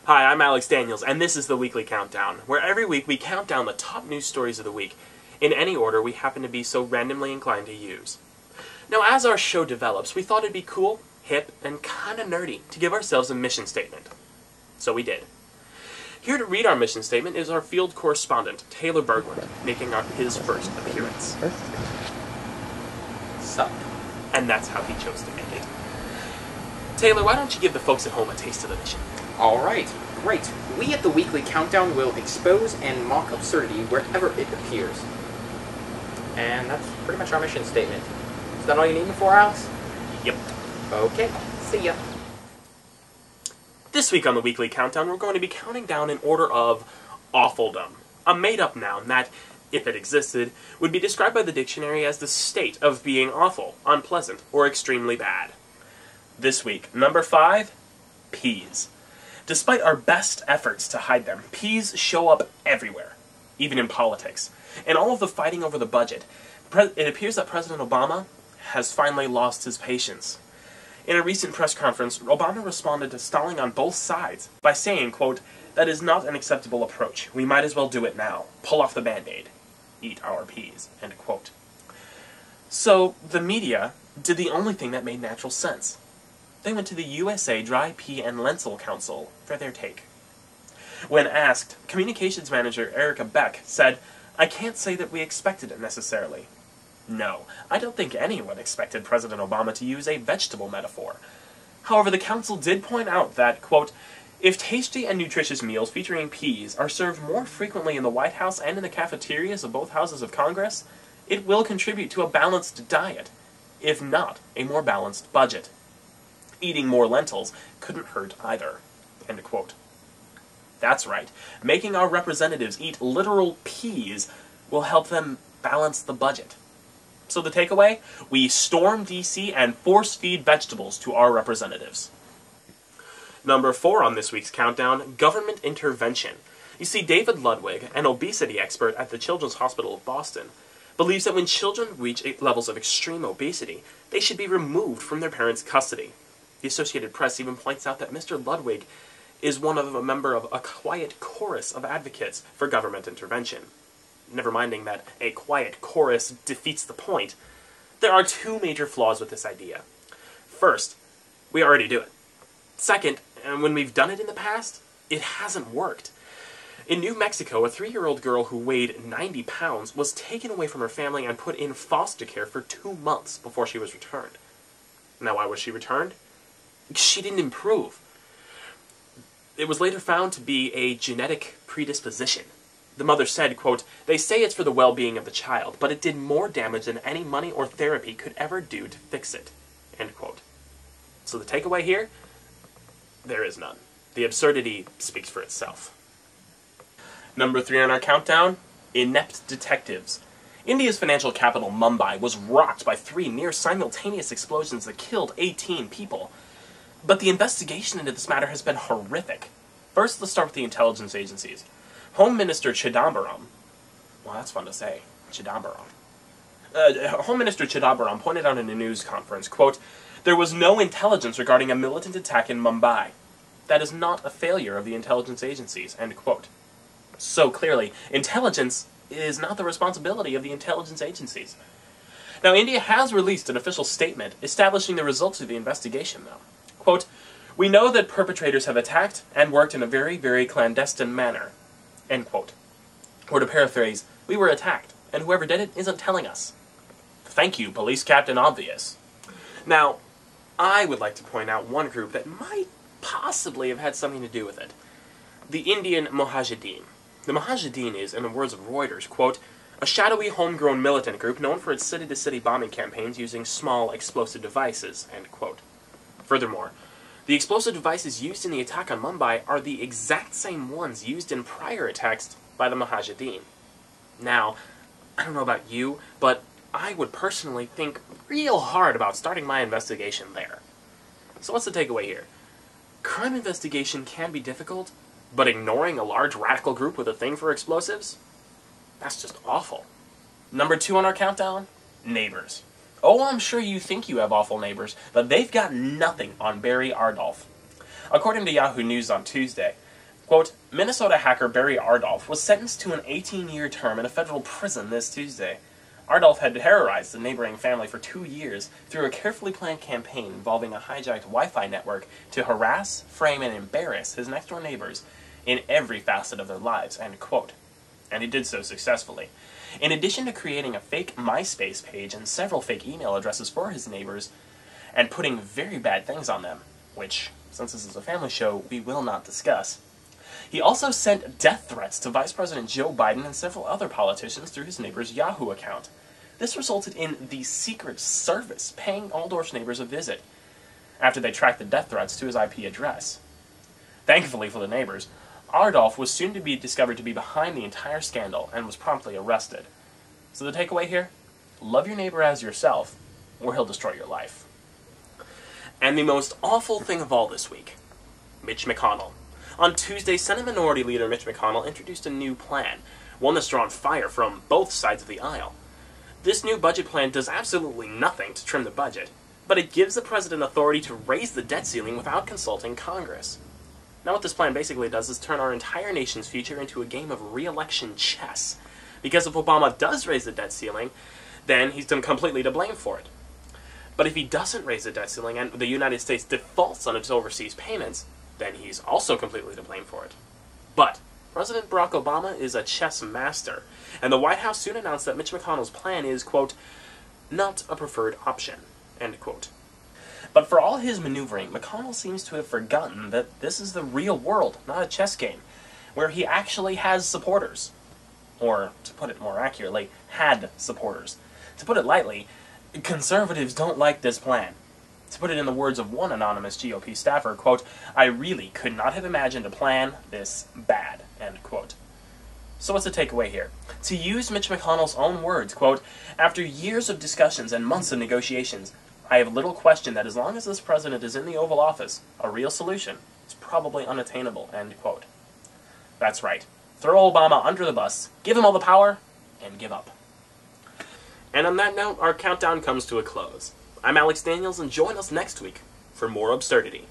Hi, I'm Alex Daniels, and this is the Weekly Countdown, where every week we count down the top news stories of the week, in any order we happen to be so randomly inclined to use. Now, as our show develops, we thought it'd be cool, hip, and kinda nerdy to give ourselves a mission statement. So we did. Here to read our mission statement is our field correspondent, Taylor Berglund, making his first appearance. Sup? And that's how he chose to make it. Taylor, why don't you give the folks at home a taste of the mission? Alright, great. We at the Weekly Countdown will expose and mock absurdity wherever it appears. And that's pretty much our mission statement. Is that all you need me for, Alex? Yep. Okay, see ya. This week on the Weekly Countdown, we're going to be counting down in order of awfuldom, a made-up noun that, if it existed, would be described by the dictionary as the state of being awful, unpleasant, or extremely bad. This week, number 5, peas. Despite our best efforts to hide them, peas show up everywhere, even in politics. In all of the fighting over the budget, it appears that President Obama has finally lost his patience. In a recent press conference, Obama responded to stalling on both sides by saying, quote, "That is not an acceptable approach. We might as well do it now. Pull off the Band-Aid. Eat our peas," end quote. So, the media did the only thing that made natural sense. They went to the USA Dry Pea and Lentil Council for their take. When asked, communications manager Erica Beck said, "I can't say that we expected it necessarily." No, I don't think anyone expected President Obama to use a vegetable metaphor. However, the council did point out that, quote, "If tasty and nutritious meals featuring peas are served more frequently in the White House and in the cafeterias of both houses of Congress, it will contribute to a balanced diet, if not a more balanced budget. Eating more lentils couldn't hurt either," end quote. That's right, making our representatives eat literal peas will help them balance the budget. So the takeaway? We storm D.C. and force-feed vegetables to our representatives. Number 4 on this week's countdown, government intervention. You see, David Ludwig, an obesity expert at the Children's Hospital of Boston, believes that when children reach levels of extreme obesity, they should be removed from their parents' custody. The Associated Press even points out that Mr. Ludwig is a member of a quiet chorus of advocates for government intervention. Never minding that a quiet chorus defeats the point, there are 2 major flaws with this idea. First, we already do it. Second, and when we've done it in the past, it hasn't worked. In New Mexico, a 3-year-old girl who weighed 90 pounds was taken away from her family and put in foster care for 2 months before she was returned. Now, why was she returned? She didn't improve. It was later found to be a genetic predisposition. The mother said, quote, "They say it's for the well-being of the child, but it did more damage than any money or therapy could ever do to fix it," end quote. So the takeaway here? There is none. The absurdity speaks for itself. Number 3 on our countdown, inept detectives. India's financial capital, Mumbai, was rocked by 3 near-simultaneous explosions that killed 18 people. But the investigation into this matter has been horrific. First, let's start with the intelligence agencies. Home Minister Chidambaram, well, that's fun to say, Chidambaram. Home Minister Chidambaram pointed out in a news conference, quote, "There was no intelligence regarding a militant attack in Mumbai. That is not a failure of the intelligence agencies," end quote. So clearly, intelligence is not the responsibility of the intelligence agencies. Now, India has released an official statement establishing the results of the investigation, though. Quote, "We know that perpetrators have attacked and worked in a very, very clandestine manner," end quote. Or to paraphrase, we were attacked, and whoever did it isn't telling us. Thank you, Police Captain Obvious. Now, I would like to point out one group that might possibly have had something to do with it. The Indian Mujahideen. The Mujahideen is, in the words of Reuters, quote, "a shadowy homegrown militant group known for its city-to-city bombing campaigns using small explosive devices," end quote. Furthermore, the explosive devices used in the attack on Mumbai are the exact same ones used in prior attacks by the Mujahideen. Now, I don't know about you, but I would personally think real hard about starting my investigation there. So what's the takeaway here? Crime investigation can be difficult, but ignoring a large radical group with a thing for explosives? That's just awful. Number 2 on our countdown, neighbors. Oh, I'm sure you think you have awful neighbors, but they've got nothing on Barry Ardolph. According to Yahoo News on Tuesday, Quote, Minnesota hacker Barry Ardolph was sentenced to an 18-year term in a federal prison this Tuesday. Ardolph had terrorized the neighboring family for 2 years through a carefully planned campaign involving a hijacked Wi-Fi network to harass, frame, and embarrass his next-door neighbors in every facet of their lives, end quote. And he did so successfully. In addition to creating a fake MySpace page and several fake email addresses for his neighbors, and putting very bad things on them, which, since this is a family show, we will not discuss, he also sent death threats to Vice President Joe Biden and several other politicians through his neighbor's Yahoo account. This resulted in the Secret Service paying Aldorf's neighbors a visit after they tracked the death threats to his IP address. Thankfully for the neighbors, Ardolph was soon to be discovered to be behind the entire scandal and was promptly arrested. So the takeaway here? Love your neighbor as yourself, or he'll destroy your life. And the most awful thing of all this week, Mitch McConnell. On Tuesday, Senate Minority Leader Mitch McConnell introduced a new plan, one that's drawn fire from both sides of the aisle. This new budget plan does absolutely nothing to trim the budget, but it gives the president authority to raise the debt ceiling without consulting Congress. Now what this plan basically does is turn our entire nation's future into a game of re-election chess. Because if Obama does raise the debt ceiling, then he's completely to blame for it. But if he doesn't raise the debt ceiling and the United States defaults on its overseas payments, then he's also completely to blame for it. But President Barack Obama is a chess master, and the White House soon announced that Mitch McConnell's plan is, quote, not a preferred option, end quote. But for all his maneuvering, McConnell seems to have forgotten that this is the real world, not a chess game, where he actually has supporters. Or, to put it more accurately, had supporters. To put it lightly, conservatives don't like this plan. To put it in the words of one anonymous GOP staffer, quote, I really could not have imagined a plan this bad, end quote. So what's the takeaway here? To use Mitch McConnell's own words, quote, after years of discussions and months of negotiations, I have little question that as long as this president is in the Oval Office, a real solution is probably unattainable, end quote. That's right. Throw Obama under the bus, give him all the power, and give up. And on that note, our countdown comes to a close. I'm Alex Daniels, and join us next week for more absurdity.